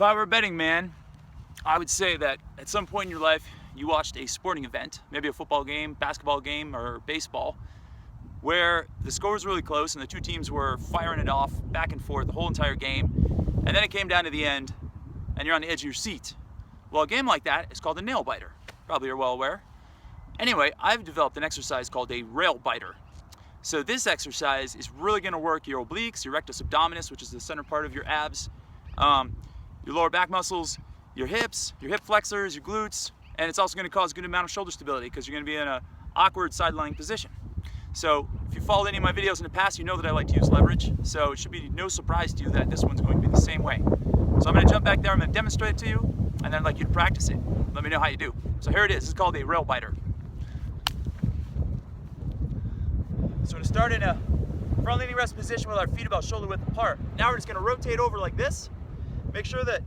If I were a betting man, I would say that at some point in your life you watched a sporting event, maybe a football game, basketball game, or baseball, where the score was really close and the two teams were firing it off back and forth the whole entire game, and then it came down to the end and you're on the edge of your seat. Well, a game like that is called a nail biter. Probably you're well aware. Anyway, I've developed an exercise called a Railbiter. So this exercise is really going to work your obliques, your rectus abdominis, which is the center part of your abs, your lower back muscles, your hips, your hip flexors, your glutes, and it's also going to cause a good amount of shoulder stability because you're going to be in an awkward side-lying position. So if you followed any of my videos in the past, you know that I like to use leverage, so it should be no surprise to you that this one's going to be the same way. So I'm going to jump back there, I'm going to demonstrate it to you, and then I'd like you to practice it. Let me know how you do. So here it is. This is called a Railbiter. So we're going to start in a front leaning rest position with our feet about shoulder width apart. Now we're just going to rotate over like this. Make sure that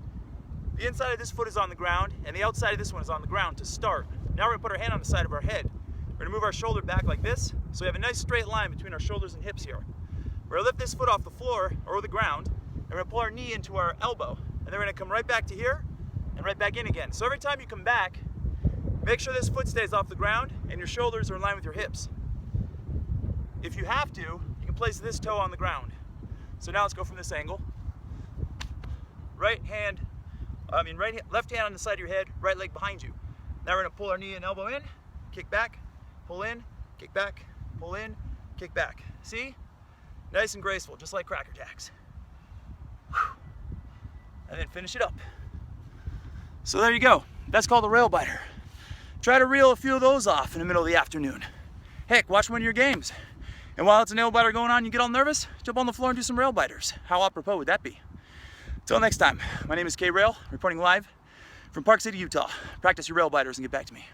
the inside of this foot is on the ground and the outside of this one is on the ground to start. Now we're going to put our hand on the side of our head. We're going to move our shoulder back like this, so we have a nice straight line between our shoulders and hips here. We're going to lift this foot off the floor or the ground, and we're going to pull our knee into our elbow, and then we're going to come right back to here and right back in again. So every time you come back, make sure this foot stays off the ground and your shoulders are in line with your hips. If you have to, you can place this toe on the ground. So now let's go from this angle. Left hand on the side of your head, right leg behind you. Now we're going to pull our knee and elbow in, kick back, pull in, kick back, pull in, kick back. See? Nice and graceful, just like Cracker Jacks. And then finish it up. So there you go. That's called a Railbiter. Try to reel a few of those off in the middle of the afternoon. Heck, watch one of your games. And while it's a nail biter going on, you get all nervous, jump on the floor and do some rail biters. How apropos would that be? Until next time, my name is K Rail, reporting live from Park City, Utah. Practice your rail biters and get back to me.